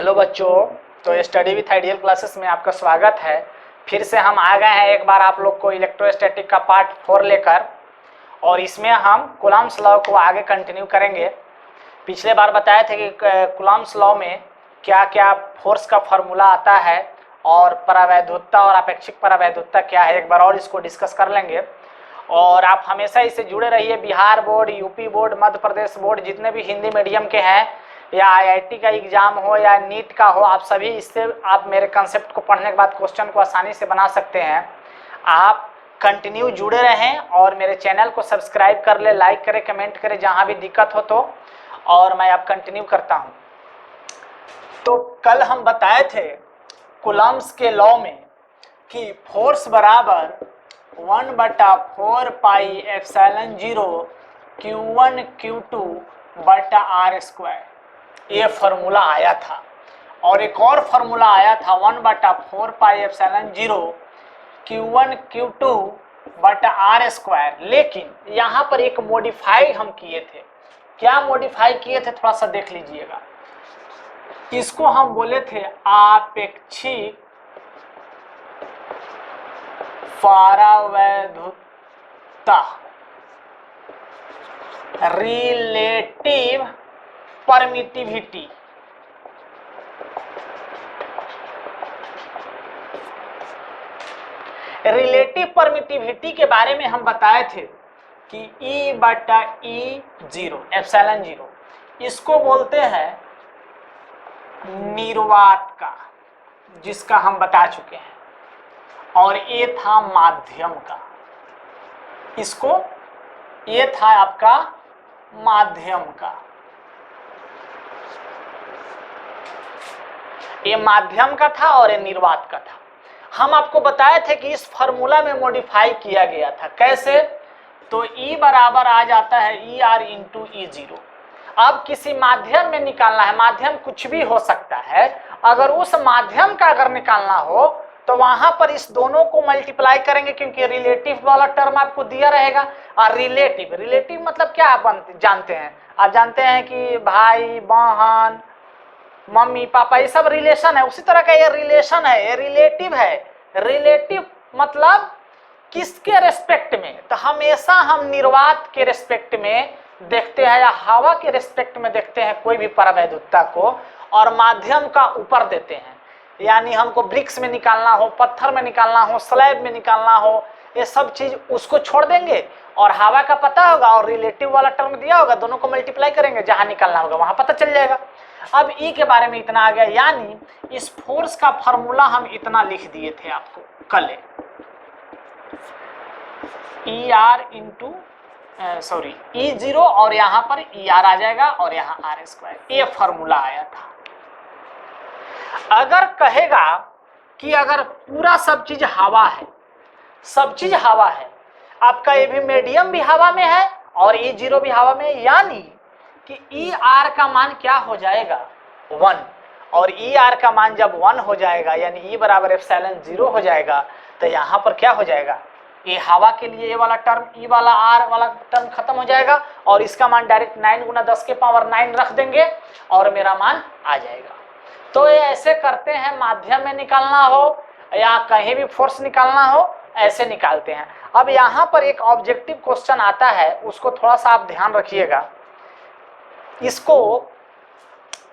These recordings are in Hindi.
हेलो बच्चों, तो स्टडी विथ आइडियल क्लासेस में आपका स्वागत है। फिर से हम आ गए हैं एक बार आप लोग को इलेक्ट्रोस्टैटिक का पार्ट 4 लेकर, और इसमें हम कूलम्ब्स लॉ को आगे कंटिन्यू करेंगे। पिछले बार बताए थे कि कूलम्ब्स लॉ में क्या क्या फोर्स का फॉर्मूला आता है और परावैद्युतता और अपेक्षिक परावैद्युतता क्या है, एक बार और इसको डिस्कस कर लेंगे। और आप हमेशा इससे जुड़े रहिए। Bihar board, UP board, Madhya Pradesh board, जितने भी हिंदी मीडियम के हैं या आईआईटी का एग्जाम हो या नीट का हो, आप सभी इससे आप मेरे कंसेप्ट को पढ़ने के बाद क्वेश्चन को आसानी से बना सकते हैं। आप कंटिन्यू जुड़े रहें और मेरे चैनल को सब्सक्राइब कर ले, लाइक करें, कमेंट करें जहां भी दिक्कत हो तो, और मैं अब कंटिन्यू करता हूं। तो कल हम बताए थे कूलम्ब्स के लॉ में कि फोर्स बराबर 1/4 पाई एप्सिलॉन 0 Q1 Q2 बटा आर स्क्वायर, ये फॉर्मूला आया था। और एक और फॉर्मूला आया था 1/4 पाई एप्सिलॉन 0 Q1 Q2 बटा आर स्क्वायर। लेकिन यहाँ पर एक मॉडिफाई हम किए थे। क्या मॉडिफाई किए थे, थोड़ा सा देख लीजिएगा। इसको हम बोले थे आपेक्षिक परावैद्युतता, रिलेटिव परमिटिविटी। रिलेटिव परमिटिविटी के बारे में हम बताए थे कि E/E0 एप्सिलॉन 0, इसको बोलते हैं निर्वात का, जिसका हम बता चुके हैं। और ये था माध्यम का, इसको ये था आपका माध्यम का। ये माध्यम का था और ये निर्वात का था। हम आपको बताए थे कि इस फॉर्मूला में मॉडिफाई किया गया था। कैसे? तो E बराबर आ जाता है ER इंटू E0। अब किसी माध्यम में निकालना है, माध्यम कुछ भी हो सकता है। अगर उस माध्यम का अगर निकालना हो तो वहां पर इस दोनों को मल्टीप्लाई करेंगे, क्योंकि रिलेटिव वाला टर्म आपको दिया रहेगा। और रिलेटिव मतलब क्या आप जानते हैं? आप जानते हैं कि भाई बहन, मम्मी पापा, ये सब रिलेशन है। उसी तरह का ये रिलेशन है, ये रिलेटिव है। रिलेटिव मतलब किसके रेस्पेक्ट में? तो हमेशा हम निर्वात के रेस्पेक्ट में देखते हैं या हवा के रेस्पेक्ट में देखते हैं कोई भी परावैद्युतता को, और माध्यम का ऊपर देते हैं। यानी हमको ब्रिक्स में निकालना हो, पत्थर में निकालना हो, स्लैब में निकालना हो, ये सब चीज उसको छोड़ देंगे। और हवा का पता होगा और रिलेटिव वाला टर्म दिया होगा, दोनों को मल्टीप्लाई करेंगे, जहां निकालना होगा वहां पता चल जाएगा। अब ई के बारे में इतना आ गया। यानी इस फोर्स का फॉर्मूला हम इतना लिख दिए थे आपको कल, ER इंटू E0, और यहाँ पर ER आ जाएगा और यहाँ आर स्क्वायर। ये फॉर्मूला आया था। अगर कहेगा कि अगर पूरा सब चीज हवा है, सब चीज हवा है, आपका ये भी मीडियम भी हवा में है और E0 भी हवा में है, यानी कि ER का मान क्या हो जाएगा? 1। और ER का मान जब 1 हो जाएगा, यानी E बराबर एप्सिलॉन 0 हो जाएगा, तो यहाँ पर क्या हो जाएगा? ये हवा के लिए ये वाला टर्म, E वाला R वाला टर्म खत्म हो जाएगा, और इसका मान डायरेक्ट 9 × 10⁻9 रख देंगे और मेरा मान आ जाएगा। तो ये ऐसे करते हैं, माध्यम में निकालना हो या कहीं भी फोर्स निकालना हो, ऐसे निकालते हैं। अब यहाँ पर एक ऑब्जेक्टिव क्वेश्चन आता है, उसको थोड़ा सा आप ध्यान रखिएगा। इसको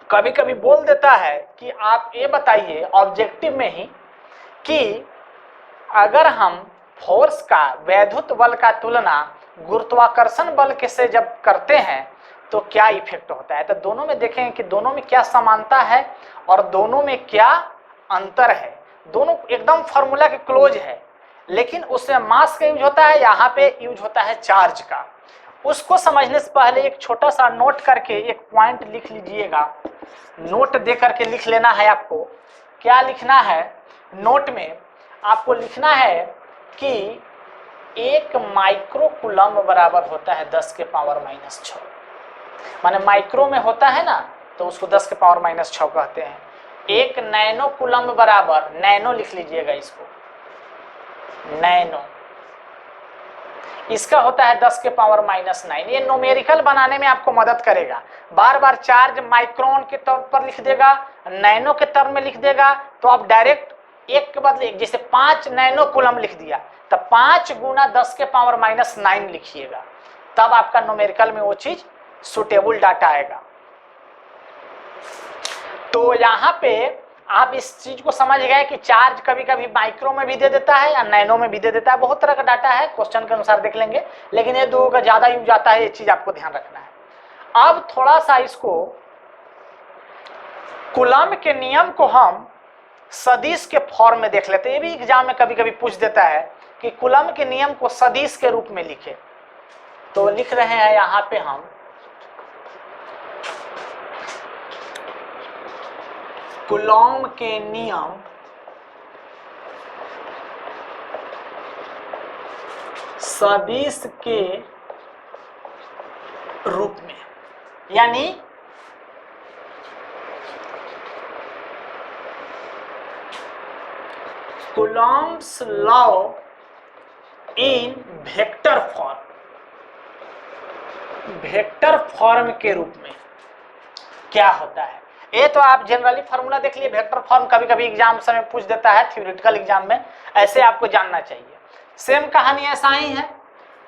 कभी कभी बोल देता है कि आप ये बताइए ऑब्जेक्टिव में ही कि अगर हम फोर्स का, वैद्युत बल का तुलना गुरुत्वाकर्षण बल के से जब करते हैं तो क्या इफेक्ट होता है। तो दोनों में देखेंगे कि दोनों में क्या समानता है और दोनों में क्या अंतर है। दोनों एकदम फॉर्मूला के क्लोज है, लेकिन उसमें मास का यूज होता है, यहाँ पे यूज होता है चार्ज का। उसको समझने से पहले एक छोटा सा नोट करके एक पॉइंट लिख लीजिएगा। नोट दे करके लिख लेना है आपको। क्या लिखना है? नोट में आपको लिखना है कि 1 माइक्रो कूलम्ब बराबर होता है 10⁻⁻6। माने माइक्रो में होता है ना, तो उसको 10⁻⁻6 कहते हैं। 1 नैनो कूलम्ब बराबर, नैनो लिख लीजिएगा इसको, नैनो इसका होता है 10 के पावर -9। ये न्यूमेरिकल बनाने में आपको मदद करेगा। बार बार चार्ज माइक्रोन के तौर पर लिख देगा, नैनो के टर्म में लिख देगा, तो आप डायरेक्ट एक के बदले जैसे 5 नैनो कूलम लिख दिया, तब 5 × 10 के पावर -9 लिखिएगा, तब आपका न्यूमेरिकल में वो चीज सुटेबल डाटा आएगा। तो यहाँ पे आप इस चीज को समझ गए कि चार्ज कभी कभी माइक्रो में भी दे देता है या नैनो में भी दे देता है। बहुत तरह का डाटा है, क्वेश्चन के अनुसार देख लेंगे, लेकिन ये दो का ज्यादा यूज आता है, ये चीज आपको ध्यान रखना है। अब थोड़ा सा इसको कूलम के नियम को हम सदिश के फॉर्म में देख लेते हैं। ये भी एग्जाम में कभी कभी पूछ देता है कि कूलम के नियम को सदिश के रूप में लिखे। तो लिख रहे हैं यहाँ पे हम कूलम के नियम सदिश के रूप में, यानी Coulomb's law in vector form, vector form के रूप में क्या होता है। ये तो आप जनरली फार्मूला देख लिए, वेक्टर फॉर्म कभी कभी एग्जाम समय पूछ देता है, थ्योरेटिकल एग्जाम में, ऐसे आपको जानना चाहिए। सेम कहानी ऐसा ही है।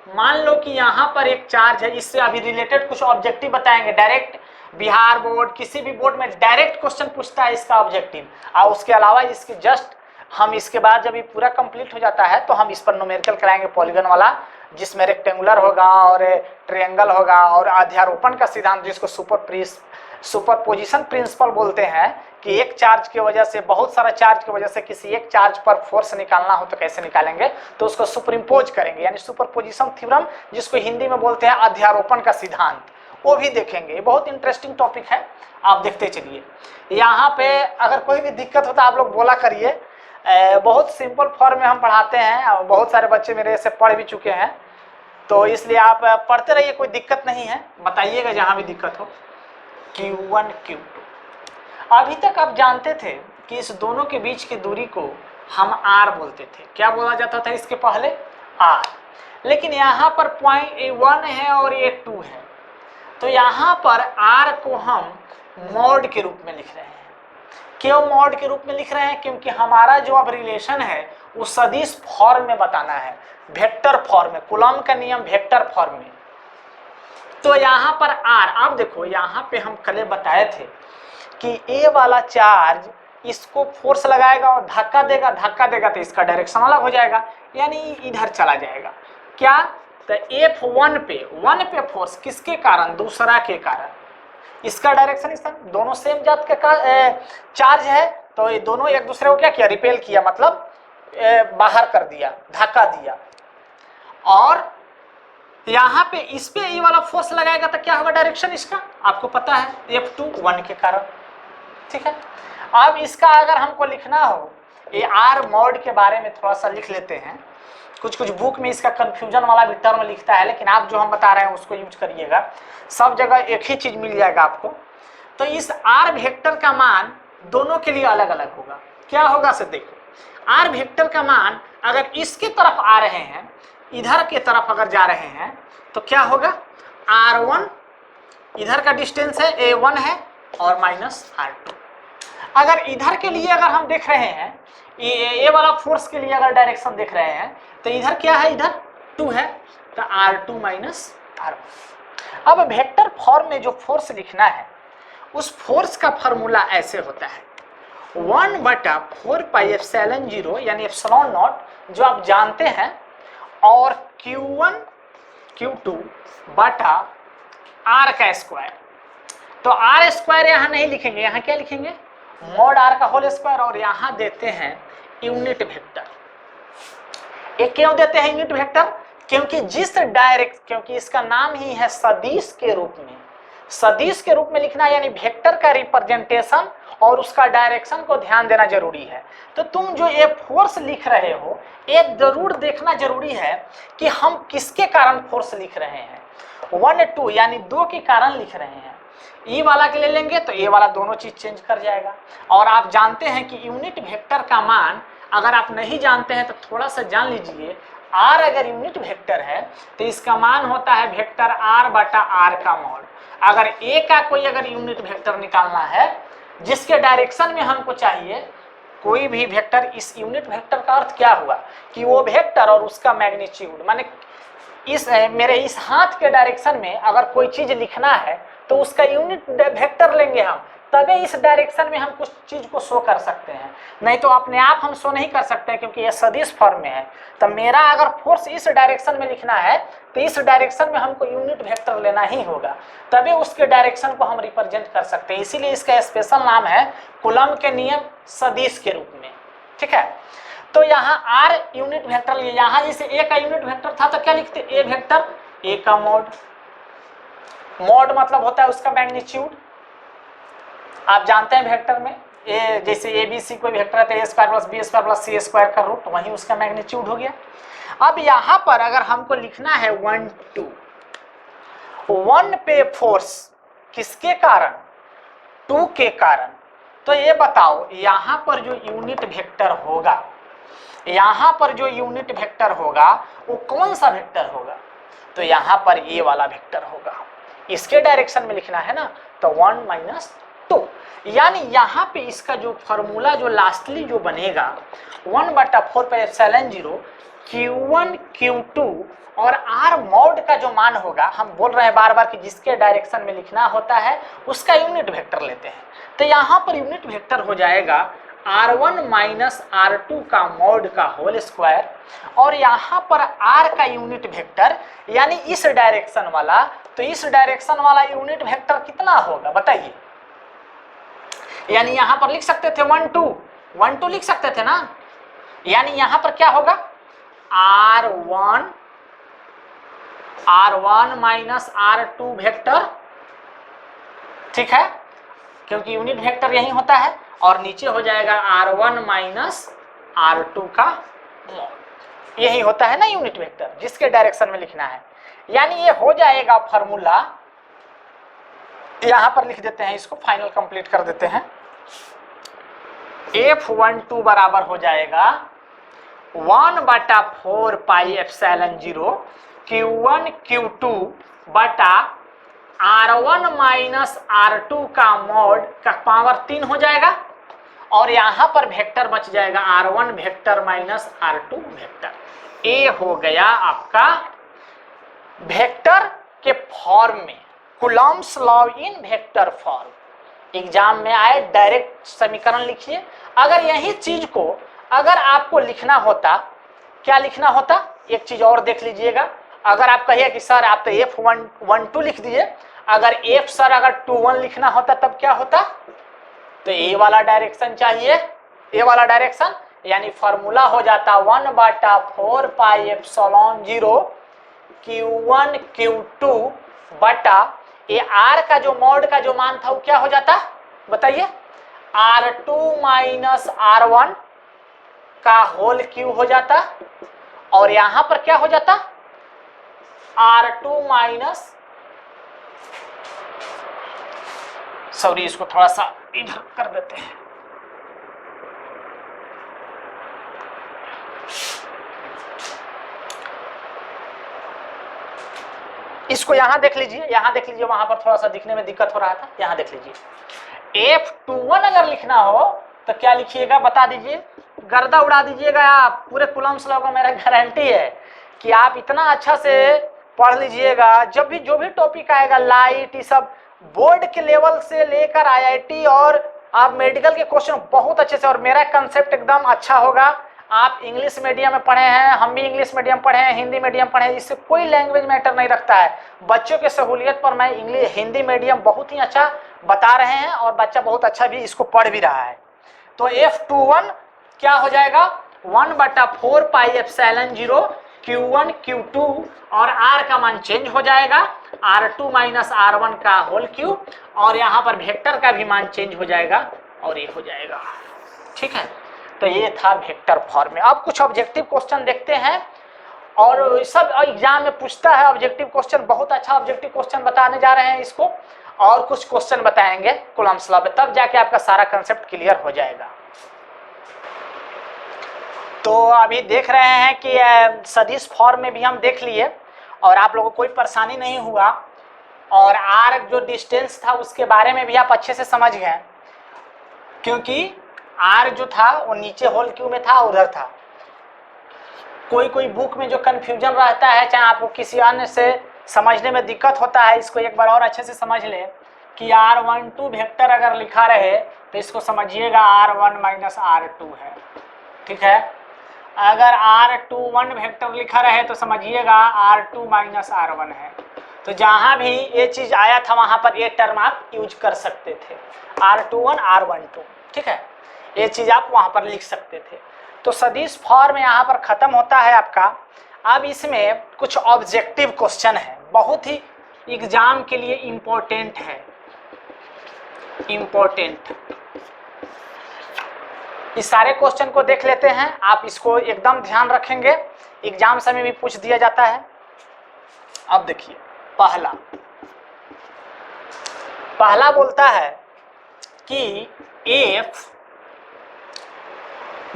मान लो कि यहाँ पर एक चार्ज है, इससे अभी रिलेटेड कुछ ऑब्जेक्टिव बताएंगे। डायरेक्ट बिहार बोर्ड, किसी भी बोर्ड में डायरेक्ट क्वेश्चन पूछता है इसका ऑब्जेक्टिव, और उसके अलावा इसकी जस्ट हम इसके बाद जब ये पूरा कंप्लीट हो जाता है तो हम इस पर न्यूमेरिकल कराएंगे पॉलीगन वाला, जिसमें रेक्टेंगुलर होगा और ट्रायंगल होगा, और अध्यारोपण का सिद्धांत जिसको सुपरपोजिशन प्रिंसिपल बोलते हैं, कि एक चार्ज की वजह से, बहुत सारा चार्ज की वजह से किसी एक चार्ज पर फोर्स निकालना हो तो कैसे निकालेंगे, तो उसको सुपरइम्पोज करेंगे, यानी सुपरपोजिशन थ्योरम, जिसको हिंदी में बोलते हैं अध्यारोपण का सिद्धांत, वो भी देखेंगे। ये बहुत इंटरेस्टिंग टॉपिक है, आप देखते चलिए। यहाँ पे अगर कोई भी दिक्कत हो तो आप लोग बोला करिए। बहुत सिंपल फॉर्म में हम पढ़ाते हैं, बहुत सारे बच्चे मेरे से पढ़ भी चुके हैं, तो इसलिए आप पढ़ते रहिए, कोई दिक्कत नहीं है, बताइएगा जहाँ भी दिक्कत हो। Q1 Q2, अभी तक आप जानते थे कि इस दोनों के बीच की दूरी को हम R बोलते थे। क्या बोला जाता था इसके पहले? R। लेकिन यहाँ पर पॉइंट 1 है और ये 2 है, तो यहाँ पर R को हम मॉड के रूप में लिख रहे हैं। क्यों मॉड के रूप में लिख रहे हैं? क्योंकि हमारा जो अब रिलेशन है वो सदिश फॉर्म में बताना है, वेक्टर फॉर्म में, कूलम का नियम वेक्टर फॉर्म में। तो यहाँ पर R, अब देखो यहाँ पे हम कल बताए थे कि A वाला चार्ज इसको फोर्स लगाएगा और धक्का देगा तो इसका डायरेक्शन अलग हो जाएगा, यानी इधर चला जाएगा। क्या? तो F1 पे फोर्स किसके कारण? दूसरा के कारण। इसका डायरेक्शन इस तरह, दोनों सेम जात के चार्ज है, तो ये दोनों एक दूसरे को क्या किया? रिपेल किया, मतलब बाहर कर दिया, धक्का दिया। और यहाँ पे इस पे ये वाला फोर्स लगाएगा तो क्या होगा डायरेक्शन इसका? आपको पता है, F2 1 के कारण। ठीक है, अब इसका अगर हमको लिखना हो, ये R मॉड के बारे में थोड़ा सा लिख लेते हैं। कुछ बुक में इसका कंफ्यूजन वाला भी टर्म लिखता है, लेकिन आप जो हम बता रहे हैं उसको यूज करिएगा, सब जगह एक ही चीज मिल जाएगा आपको। तो इस R वेक्टर का मान दोनों के लिए अलग अलग होगा। क्या होगा से देखो, R वेक्टर का मान अगर इसके तरफ आ रहे हैं, इधर के तरफ अगर जा रहे हैं, तो क्या होगा? R1 इधर का डिस्टेंस है, A1 है, और -R2। अगर इधर के लिए अगर हम देख रहे हैं, ये वाला फोर्स के लिए अगर डायरेक्शन देख रहे हैं, तो इधर क्या है? इधर 2 है, तो R2 -R1। अब वेक्टर फॉर्म में जो फोर्स लिखना है, उस फोर्स का फॉर्मूला ऐसे होता है 1/4πε0, यानी एप्सिलॉन नॉट, जो आप जानते हैं, और Q1 Q2 बटा R का स्क्वायर। तो R स्क्वायर यहाँ नहीं लिखेंगे, यहाँ क्या लिखेंगे? मॉड R का होल स्क्वायर, और यहाँ देते हैं यूनिट वेक्टर। ये क्यों देते हैं यूनिट वेक्टर? क्योंकि क्योंकि इसका नाम ही है सदिश के रूप में। सदिश के रूप में लिखना यानी वेक्टर का रिप्रेजेंटेशन और उसका डायरेक्शन को ध्यान देना जरूरी है। तो तुम जो ये फोर्स लिख रहे हो, एक जरूर देखना जरूरी है कि हम किसके कारण फोर्स लिख रहे हैं। 1 2 यानी 2 के कारण लिख रहे हैं। ई वाला के ले लेंगे तो ये वाला दोनों चीज चेंज कर जाएगा। और आप जानते हैं कि यूनिट वेक्टर का मान अगर आप नहीं जानते हैं तो थोड़ा सा जान लीजिए, r अगर यूनिट वेक्टर है तो इसका मान होता है वेक्टर r बटा r का मॉड। अगर a का कोई अगर यूनिट वेक्टर निकालना है जिसके डायरेक्शन में हमको चाहिए कोई भी वेक्टर, इस यूनिट वेक्टर का अर्थ क्या हुआ कि वो वेक्टर और उसका मैग्नीट्यूड, माने इस मेरे इस हाथ के डायरेक्शन में अगर कोई चीज लिखना है तो उसका यूनिट वेक्टर लेंगे हम, तभी इस डायरेक्शन में हम कुछ चीज को शो कर सकते हैं, नहीं तो अपने आप हम शो नहीं कर सकते क्योंकि ये सदिश फॉर्म में है। तो मेरा अगर फोर्स इस डायरेक्शन में लिखना है तो इस डायरेक्शन में हमको यूनिट वेक्टर लेना ही होगा, तभी उसके डायरेक्शन को हम रिप्रेजेंट कर सकते हैं। इसीलिए इसका स्पेशल नाम है कूलम्ब के नियम सदिश के रूप में। ठीक है, तो यहाँ r यूनिट वेक्टर लिए, यहाँ जैसे a का यूनिट वेक्टर था तो क्या लिखते, a वेक्टर a का मॉड, मॉड मतलब होता है उसका मैग्नीट्यूड। आप जानते हैं वेक्टर में ए, जैसे ए बी सी कोई वेक्टर है तो A square plus B square plus C square का रूट, वही उसका मैग्नीट्यूड हो गया। अब यहाँ पर अगर हमको लिखना है 1 2, 1 पे फोर्स किसके कारण, 2 के कारण, तो ये बताओ यहाँ पर जो यूनिट वेक्टर होगा, यहाँ पर जो यूनिट वेक्टर होगा वो कौन सा वेक्टर होगा, तो यहाँ पर ये वाला वेक्टर होगा, इसके डायरेक्शन में लिखना है ना, तो 1 - 2, यानी यहाँ पे इसका जो फॉर्मूला जो लास्टली जो बनेगा 1/4πε0 Q1 Q2 और R मॉड का जो मान होगा, हम बोल रहे हैं बार बार कि जिसके डायरेक्शन में लिखना होता है उसका यूनिट वेक्टर लेते हैं, तो यहाँ पर यूनिट वेक्टर हो जाएगा R1 - R2 का मॉड का होल स्क्वायर, और यहाँ पर R का यूनिट वेक्टर यानी इस डायरेक्शन वाला, तो इस डायरेक्शन वाला यूनिट वेक्टर कितना होगा बताइए, यानी यहाँ पर लिख सकते थे 1 2 लिख सकते थे ना, यानी यहाँ पर क्या होगा R1 - R2 वेक्टर, ठीक है, क्योंकि यूनिट वेक्टर यही होता है, और नीचे हो जाएगा R1 - R2 का मॉड, यही होता है ना यूनिट वेक्टर जिसके डायरेक्शन में लिखना है। यानी ये हो जाएगा फॉर्मूला, यहां पर लिख देते हैं, इसको फाइनल कंप्लीट कर देते हैं। F12 बराबर हो जाएगा 1/4πε0 Q1 Q2 बटा R1 - R2 का मॉड का पावर 3 हो जाएगा, और यहाँ पर वेक्टर बच जाएगा R1 vector minus R2 vector. ए हो गया आपका वेक्टर के फॉर्म में, Coulomb's law in vector form. Exam में आए डायरेक्ट समीकरण लिखिए। अगर यही चीज को अगर आपको लिखना होता, क्या लिखना होता, एक चीज और देख लीजिएगा। अगर आप कहिए कि सर आप तो F12 लिख दीजिए, अगर F सर अगर 21 लिखना होता तब क्या होता, तो ए वाला डायरेक्शन चाहिए, ए वाला डायरेक्शन, यानी फॉर्मूला हो जाता 1/4πε0 Q1 Q2 बटा ये R का जो मॉड का जो मान था वो क्या हो जाता बताइए, R2 माइनस R1 का होल क्यू हो जाता, और यहां पर क्या हो जाता R2 माइनस, सॉरी इसको थोड़ा सा इधर कर देते हैं, इसको यहां देख लीजिए, यहां देख लीजिए, वहां पर थोड़ा सा दिखने में दिक्कत हो रहा था, यहां देख लीजिए। F21 अगर लिखना हो तो क्या लिखिएगा बता दीजिए, गर्दा उड़ा दीजिएगा आप, पूरे कूलम्ब्स लॉ का मेरा गारंटी है कि आप इतना अच्छा से पढ़ लीजिएगा। जब भी जो भी टॉपिक आएगा लाइट, ये सब बोर्ड के लेवल से लेकर IIT और आप मेडिकल के क्वेश्चन बहुत अच्छे से, और मेरा कंसेप्ट एकदम अच्छा होगा। आप इंग्लिश मीडियम में पढ़े हैं, हम भी इंग्लिश मीडियम पढ़े हैं, हिंदी मीडियम पढ़े हैं, इससे कोई लैंग्वेज मैटर नहीं रखता है। बच्चों के सहूलियत पर मैं इंग्लिश हिंदी मीडियम बहुत ही अच्छा बता रहे हैं, और बच्चा बहुत अच्छा भी इसको पढ़ भी रहा है। तो F21 क्या हो जाएगा 1/4πε0 Q1 Q2, और R का मान चेंज हो जाएगा R2 माइनस R1 का होल क्यू, और यहाँ पर वेक्टर का भी मान चेंज हो जाएगा और ये हो जाएगा। ठीक है, तो ये था वेक्टर फॉर्म में। अब कुछ ऑब्जेक्टिव क्वेश्चन देखते हैं, और सब एग्जाम में पूछता है ऑब्जेक्टिव क्वेश्चन, बहुत अच्छा ऑब्जेक्टिव क्वेश्चन बताने जा रहे हैं इसको, और कुछ क्वेश्चन बताएंगे कूलम्ब्स लॉ पे, तब जाके आपका सारा कंसेप्ट क्लियर हो जाएगा। तो अभी देख रहे हैं कि सदिश फॉर्म में भी हम देख लिए और आप लोगों को कोई परेशानी नहीं हुआ, और आर जो डिस्टेंस था उसके बारे में भी आप अच्छे से समझ गए, क्योंकि आर जो था वो नीचे होल क्यू में था, उधर था। कोई बुक में जो कन्फ्यूजन रहता है, चाहे आपको किसी अन्य से समझने में दिक्कत होता है, इसको एक बार और अच्छे से समझ ले कि r12 वेक्टर अगर लिखा रहे तो इसको समझिएगा r1 माइनस r2 है, ठीक है। अगर r21 वेक्टर लिखा रहे तो समझिएगा r2 माइनस r1 है। तो जहाँ भी ये चीज़ आया था वहाँ पर ये टर्म आप यूज कर सकते थे, r21 r12, ठीक है, ये चीज़ आप वहाँ पर लिख सकते थे। तो सदिश फॉर्म यहाँ पर ख़त्म होता है आपका। अब इसमें कुछ ऑब्जेक्टिव क्वेश्चन है, बहुत ही एग्जाम के लिए इम्पोर्टेंट है, इम्पोर्टेंट। इस सारे क्वेश्चन को देख लेते हैं, आप इसको एकदम ध्यान रखेंगे, एग्जाम समय भी पूछ दिया जाता है। अब देखिए, पहला बोलता है कि F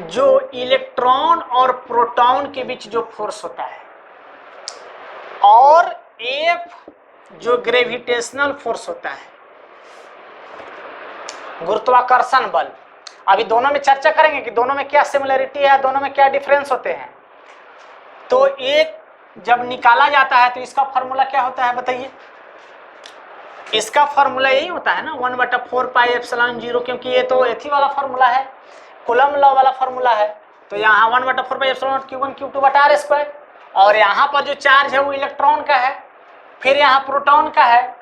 जो इलेक्ट्रॉन और प्रोटॉन के बीच जो फोर्स होता है, और F जो ग्रेविटेशनल फोर्स होता है, गुरुत्वाकर्षण बल। अभी दोनों में चर्चा करेंगे कि दोनों में क्या सिमिलरिटी है, दोनों में क्या डिफरेंस होते हैं। तो एक जब निकाला जाता है तो इसका फॉर्मूला क्या होता है बताइए? इसका फॉर्मूला यही होता है ना, 1/4 पाई एप्सिलॉन 0, क्योंकि ये तो एथी वाला फॉर्मूला है, कूलम लॉ वाला फॉर्मूला है। तो यहाँ 1/4 पाई एप्सिलॉन Q1 Q2 बटा r स्क्वायर, और यहाँ पर जो चार्ज है वो इलेक्ट्रॉन का है, फिर यहाँ प्रोटॉन का है,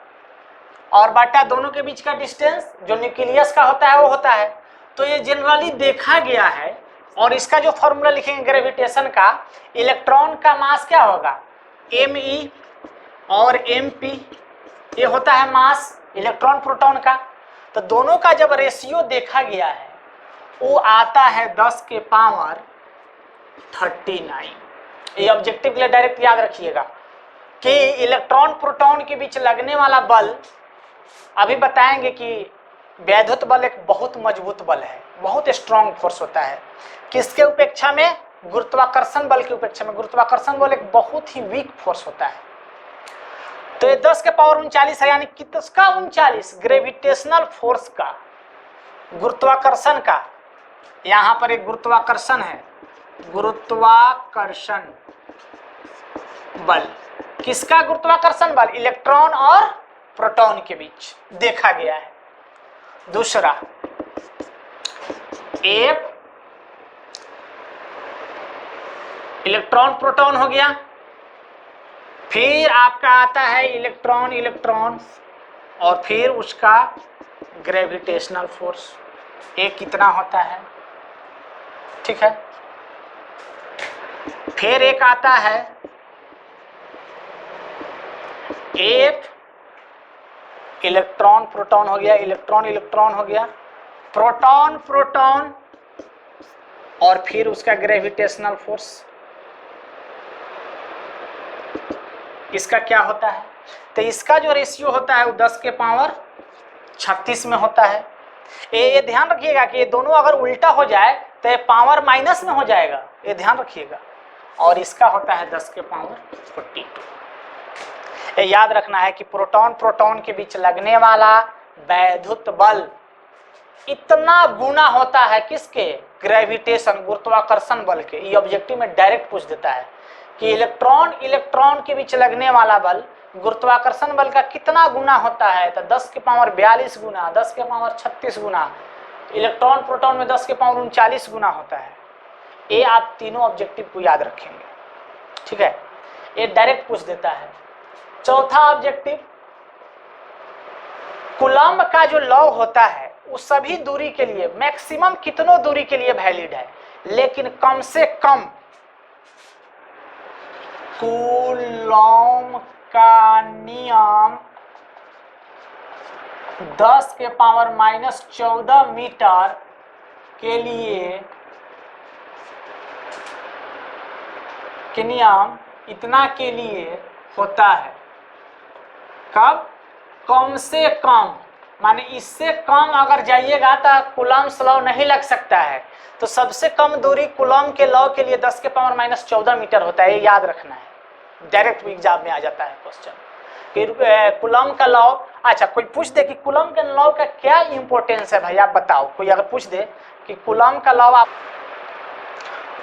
और बटा दोनों के बीच का डिस्टेंस जो न्यूक्लियस का होता है वो होता है। तो ये जनरली देखा गया है, और इसका जो फॉर्मूला लिखेंगे ग्रेविटेशन का, इलेक्ट्रॉन का मास क्या होगा, me और mp, ये होता है मास इलेक्ट्रॉन प्रोटॉन का। तो दोनों का जब रेशियो देखा गया है वो आता है 10 के पावर 39। ये ऑब्जेक्टिव के लिए डायरेक्ट याद रखिएगा कि इलेक्ट्रॉन प्रोटॉन के बीच लगने वाला बल, अभी बताएंगे कि वैद्युत बल एक बहुत मजबूत बल है, बहुत स्ट्रॉन्ग फोर्स होता है। किसके उपेक्षा में? गुरुत्वाकर्षण बल की उपेक्षा में। गुरुत्वाकर्षण बल एक बहुत ही वीक फोर्स होता है। तो ये 10 के पावर 39 है, यानी किसका 39? ग्रेविटेशनल फोर्स का, गुरुत्वाकर्षण का। यहाँ पर एक गुरुत्वाकर्षण है, गुरुत्वाकर्षण बल। किसका गुरुत्वाकर्षण बल? इलेक्ट्रॉन और प्रोटॉन के बीच देखा गया है। दूसरा, F इलेक्ट्रॉन प्रोटॉन हो गया, फिर आपका आता है इलेक्ट्रॉन इलेक्ट्रॉन, और फिर उसका ग्रेविटेशनल फोर्स, एक कितना होता है, ठीक है। फिर एक आता है F इलेक्ट्रॉन प्रोटॉन हो गया, इलेक्ट्रॉन इलेक्ट्रॉन हो गया, प्रोटॉन प्रोटॉन, और फिर उसका ग्रेविटेशनल फोर्स। इसका क्या होता है? तो इसका जो रेशियो होता है वो 10 के पावर 36 में होता है। ये ध्यान रखिएगा कि ये दोनों अगर उल्टा हो जाए तो ये पावर माइनस में हो जाएगा, ये ध्यान रखिएगा। और इसका होता है 10 के पावर 42। ये याद रखना है कि प्रोटॉन प्रोटॉन के बीच लगने वाला वैद्युत बल इतना गुना होता है किसके? ग्रेविटेशन, गुरुत्वाकर्षण बल के। ये ऑब्जेक्टिव में डायरेक्ट पूछ देता है कि इलेक्ट्रॉन इलेक्ट्रॉन के बीच लगने वाला बल गुरुत्वाकर्षण बल का कितना गुना होता है? तो 10 के पावर 42 गुना, 10 के पावर 36 गुना, इलेक्ट्रॉन प्रोटॉन में 10 के पावर 39 गुना होता है। ये आप तीनों ऑब्जेक्टिव को याद रखेंगे, ठीक है, ये डायरेक्ट पूछ देता है। चौथा ऑब्जेक्टिव, कूलम्ब का जो लॉ होता है वो सभी दूरी के लिए, मैक्सिमम कितनों दूरी के लिए वैलिड है, लेकिन कम से कम कूलम्ब का नियम 10 के पावर -14 मीटर के लिए के नियम इतना के लिए होता है। कब? कम से कम माने इससे कम अगर जाइएगा तो कूलम्ब्स लॉ नहीं लग सकता है। तो सबसे कम दूरी कूलम्ब के लॉ के लिए 10 के पावर माइनस 14 मीटर होता है, ये याद रखना है। डायरेक्ट एग्जाम में आ जाता है क्वेश्चन कि कूलम्ब का लॉ। अच्छा, कोई पूछ दे कि कूलम्ब के लॉ का क्या इंपॉर्टेंस है भाई, आप बताओ। कोई अगर पूछ दे कि कूलम्ब का लॉ आप,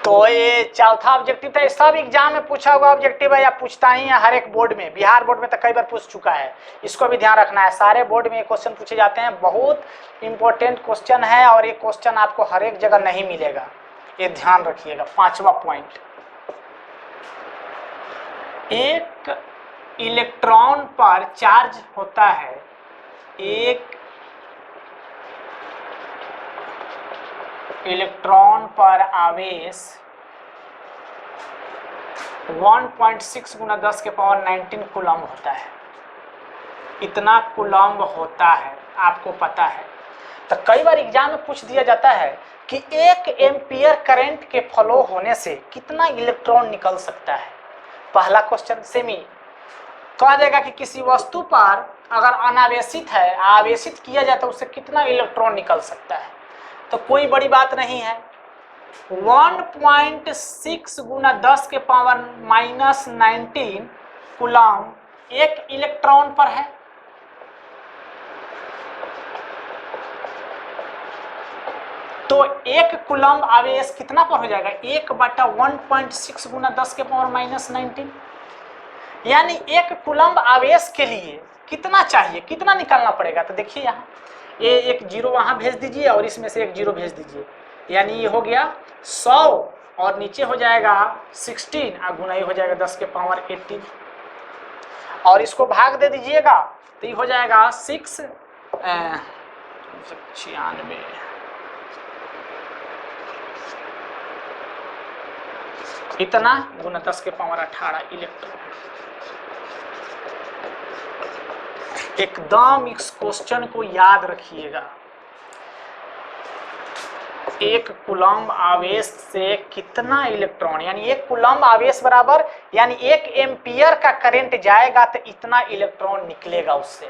तो ये चौथा ऑब्जेक्टिव था। सब एग्जाम में पूछा हुआ ऑब्जेक्टिव है या पूछता ही है हर एक बोर्ड में। बिहार बोर्ड में तो कई बार पूछ चुका है, इसको भी ध्यान रखना है। सारे बोर्ड में ये क्वेश्चन पूछे जाते हैं, बहुत इंपॉर्टेंट क्वेश्चन है और ये क्वेश्चन आपको हर एक जगह नहीं मिलेगा, ये ध्यान रखिएगा। 5वां पॉइंट, एक इलेक्ट्रॉन पर चार्ज होता है, एक इलेक्ट्रॉन पर आवेश 1.6 गुना 10 के पावर 19 कूलम्ब होता है। इतना कूलम्ब होता है, आपको पता है। तो कई बार एग्जाम में पूछ दिया जाता है कि 1 एम्पियर करंट के फ्लो होने से कितना इलेक्ट्रॉन निकल सकता है। पहला क्वेश्चन सेमी कह देगा कि किसी वस्तु पर अगर अनावेशित है, आवेशित किया जाए तो उससे कितना इलेक्ट्रॉन निकल सकता है। तो कोई बड़ी बात नहीं है, 1.6 गुना 10 के पावर माइनस 19 कूलम्ब एक इलेक्ट्रॉन पर है। तो एक कूलम्ब आवेश कितना पर हो जाएगा, 1/1.6 गुना 10 के पावर माइनस 19। यानी एक कूलम्ब आवेश के लिए कितना चाहिए, कितना निकालना पड़ेगा। तो देखिए यहाँ ये एक जीरो वहां भेज दीजिए और इसमें से एक जीरो भेज दीजिए, यानी ये हो गया 100 और नीचे हो जाएगा 16 और गुना ये हो जाएगा 10 के पावर 18 और इसको भाग दे दीजिएगा तो ये हो जाएगा 96 इतना गुना 10 के पावर 18 इलेक्ट्रॉन। एकदम इस क्वेश्चन को याद रखिएगा, एक कूलम्ब आवेश से कितना इलेक्ट्रॉन, यानी एक कूलम्ब आवेश बराबर यानी 1 एम्पियर का करंट जाएगा तो इतना इलेक्ट्रॉन निकलेगा उससे।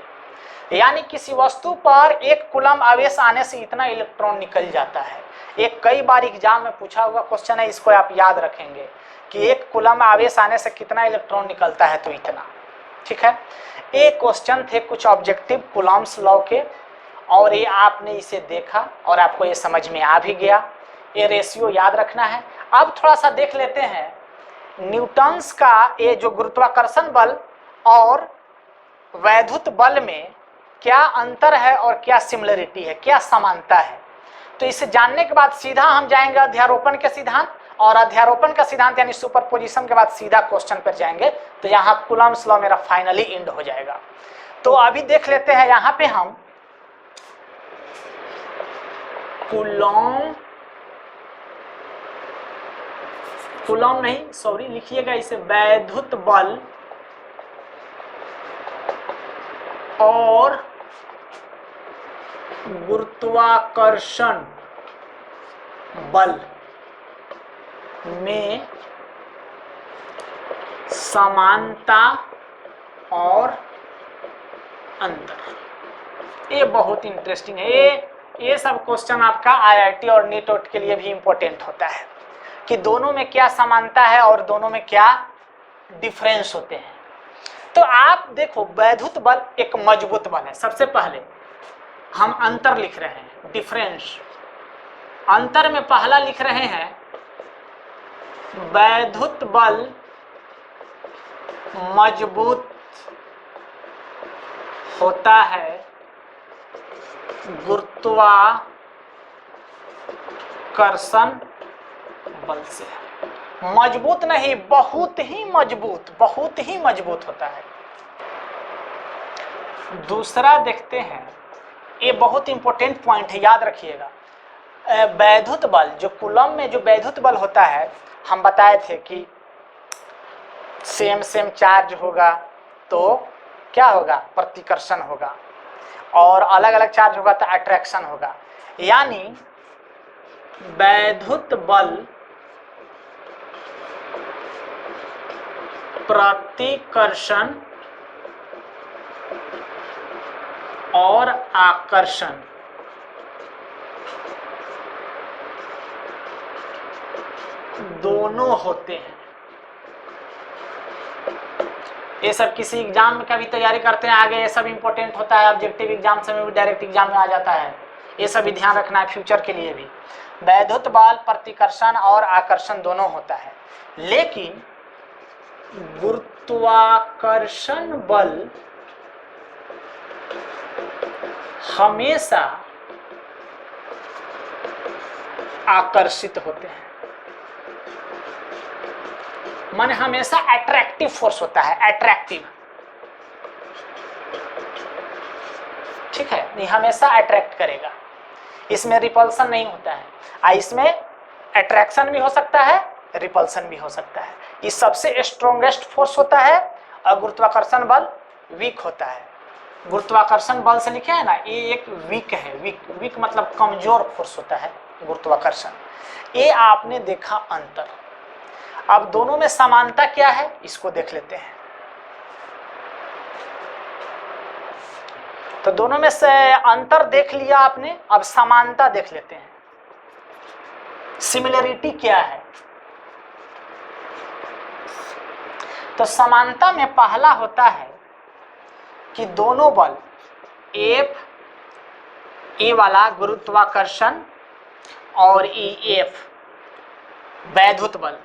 यानी किसी वस्तु पर 1 कूलम्ब आवेश आने से इतना इलेक्ट्रॉन निकल जाता है। एक कई बार एग्जाम में पूछा हुआ क्वेश्चन है, इसको आप याद रखेंगे कि 1 कूलम्ब आवेश आने से कितना इलेक्ट्रॉन निकलता है, तो इतना। ठीक है, ये क्वेश्चन थे कुछ ऑब्जेक्टिव कूलम्ब्स लॉ के, और ये आपने इसे देखा और आपको ये समझ में आ भी गया। ये रेशियो याद रखना है। अब थोड़ा सा देख लेते हैं न्यूटन्स का ये जो गुरुत्वाकर्षण बल और वैद्युत बल में क्या अंतर है और क्या सिमिलरिटी है, क्या समानता है। तो इसे जानने के बाद सीधा हम जाएंगे अध्यारोपण के सिद्धांत, और अध्यारोपण का सिद्धांत यानी सुपरपोजिशन के बाद सीधा क्वेश्चन पर जाएंगे। तो यहाँ कूलम्ब्स लॉ मेरा फाइनली एंड हो जाएगा। तो अभी देख लेते हैं यहाँ पे हम कूलम्ब नहीं, सॉरी लिखिएगा इसे, वैद्युत बल और गुरुत्वाकर्षण बल में समानता और अंतर। ये बहुत इंटरेस्टिंग है। ये सब क्वेश्चन आपका आईआईटी और नीट के लिए भी इंपॉर्टेंट होता है कि दोनों में क्या समानता है और दोनों में क्या डिफरेंस होते हैं। तो आप देखो, वैद्युत बल एक मजबूत बल है। सबसे पहले हम अंतर लिख रहे हैं, डिफरेंस। अंतर में पहला लिख रहे हैं वैद्युत बल मजबूत होता है गुरुत्वाकर्षण बल से। मजबूत नहीं, बहुत ही मजबूत होता है। दूसरा देखते हैं, ये बहुत इंपॉर्टेंट पॉइंट है, याद रखिएगा। वैद्युत बल, जो कूलम्ब में जो वैद्युत बल होता है, हम बताए थे कि सेम चार्ज होगा तो क्या होगा, प्रतिकर्षण होगा, और अलग अलग चार्ज होगा तो अट्रैक्शन होगा। यानी वैद्युत बल प्रतिकर्षण और आकर्षण दोनों होते हैं। ये सब किसी एग्जाम का भी तैयारी करते हैं आगे, ये सब इंपॉर्टेंट होता है, ऑब्जेक्टिव एग्जाम से में भी, डायरेक्ट एग्जाम में आ जाता है। ये सब भी ध्यान रखना है फ्यूचर के लिए भी। वैद्युत बल प्रतिकर्षण और आकर्षण दोनों होता है, लेकिन गुरुत्वाकर्षण बल हमेशा आकर्षित होते हैं, माने हमेशा अट्रैक्टिव फोर्स होता है, अट्रैक्टिव, ठीक है, ये हमेशा अट्रैक्ट करेगा, इसमें रिपल्सन नहीं होता है। इसमें अट्रैक्शन भी हो सकता है, रिपल्सन भी हो सकता है। ये सबसे स्ट्रॉन्गेस्ट फोर्स होता है और गुरुत्वाकर्षण बल वीक होता है। गुरुत्वाकर्षण बल से लिखे है ना, ये एक वीक है, वीक मतलब कमजोर फोर्स होता है गुरुत्वाकर्षण। ये आपने देखा अंतर। अब दोनों में समानता क्या है इसको देख लेते हैं। तो दोनों में से अंतर देख लिया आपने, अब समानता देख लेते हैं। सिमिलरिटी क्या है? तो समानता में पहला होता है कि दोनों बल एफ, ए वाला गुरुत्वाकर्षण और ई एफ वैद्युत बल,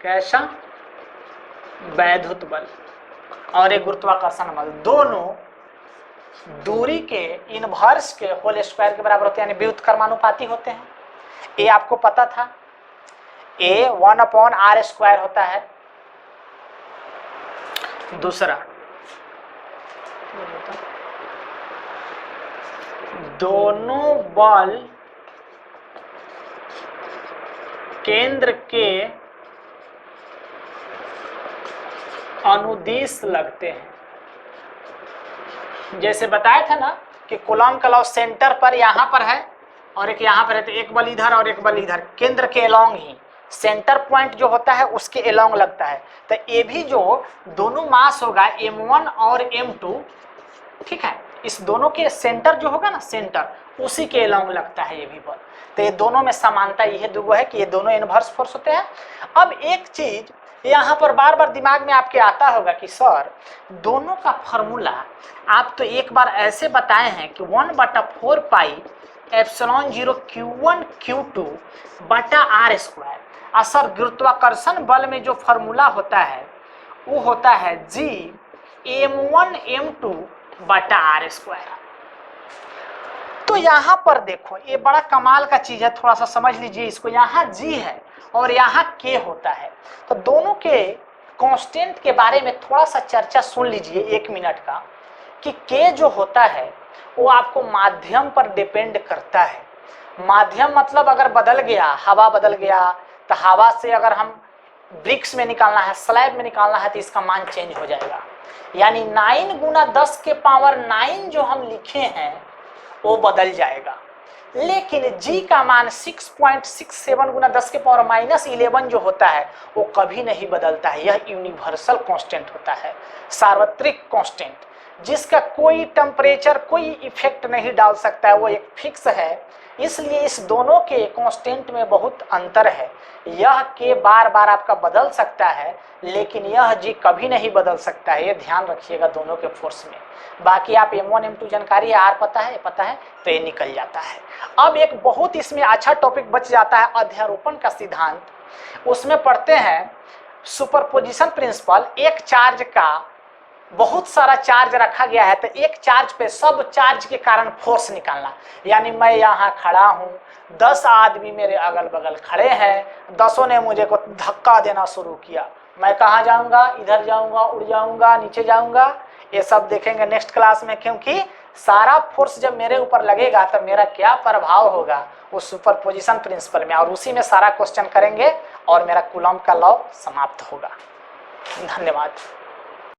कैसा वैद्युत बल और एक गुरुत्वाकर्षण बल, दोनों दूरी के इनवर्स के होल स्क्वायर के बराबर होते हैं, यानी व्युत्क्रमानुपाती होते हैं। ए आपको पता था, ए 1/r² होता है। दूसरा, दोनों बल केंद्र के अनुदिश लगते हैं। जैसे बताया था ना कि कूलॉम का लॉ सेंटर पर यहाँ पर है और एक यहाँ पर है, तो एक बल इधर और एक बल इधर, केंद्र के एलोंग ही, सेंटर पॉइंट जो होता है उसके एलोंग लगता है। तो ये भी जो दोनों मास होगा m1 और m2, ठीक है, इस दोनों के सेंटर जो होगा ना, सेंटर उसी के एलोंग लगता है ये भी बल। तो ये दोनों में समानता ये दुगो है कि ये दोनों इनवर्स फोर्स होते हैं। अब एक चीज यहाँ पर बार बार दिमाग में आपके आता होगा कि सर दोनों का फॉर्मूला आप तो एक बार ऐसे बताए हैं कि 1/4 पाई एप्सिलॉन 0 Q1 Q2 बटा r²। सर गुरुत्वाकर्षण बल में जो फॉर्मूला होता है वो होता है G m1 m2 बटा r²। तो यहाँ पर देखो ये बड़ा कमाल का चीज है, थोड़ा सा समझ लीजिए इसको। यहाँ G है और यहाँ K होता है, तो दोनों के कांस्टेंट के बारे में थोड़ा सा चर्चा सुन लीजिए 1 मिनट का, कि K जो होता है वो आपको माध्यम पर डिपेंड करता है। माध्यम मतलब अगर बदल गया, हवा बदल गया, तो हवा से अगर हम ब्रिक्स में निकालना है, स्लैब में निकालना है, तो इसका मान चेंज हो जाएगा। यानी 9 गुना 10 के पावर 9 जो हम लिखे हैं वो बदल जाएगा, लेकिन G का मान 6.67 गुना 10 के पावर -11 जो होता है वो कभी नहीं बदलता है। यह यूनिवर्सल कांस्टेंट होता है, सार्वत्रिक कांस्टेंट, जिसका कोई टेम्परेचर कोई इफेक्ट नहीं डाल सकता है, वो एक फिक्स है। इसलिए इस दोनों के कांस्टेंट में बहुत अंतर है। यह के बार बार आपका बदल सकता है, लेकिन यह G कभी नहीं बदल सकता है। ये ध्यान रखिएगा दोनों के फोर्स में। बाकी आप m1 m2 जानकारी है, r पता है, तो ये निकल जाता है। अब एक बहुत इसमें अच्छा टॉपिक बच जाता है, अध्यारोपण का सिद्धांत। उसमें पढ़ते हैं सुपरपोजिशन प्रिंसिपल। एक चार्ज का बहुत सारा चार्ज रखा गया है, तो एक चार्ज पे सब चार्ज के कारण फोर्स निकालना। यानी मैं यहाँ खड़ा हूँ, 10 आदमी मेरे अगल बगल खड़े हैं, 10 ने मुझे को धक्का देना शुरू किया। मैं कहाँ जाऊँगा? इधर जाऊँगा, उड़ जाऊँगा, नीचे जाऊँगा। ये सब देखेंगे नेक्स्ट क्लास में, क्योंकि सारा फोर्स जब मेरे ऊपर लगेगा तो मेरा क्या प्रभाव होगा उस सुपरपोजिशन प्रिंसिपल में, और उसी में सारा क्वेश्चन करेंगे और मेरा कूलॉम का लॉ समाप्त होगा। धन्यवाद।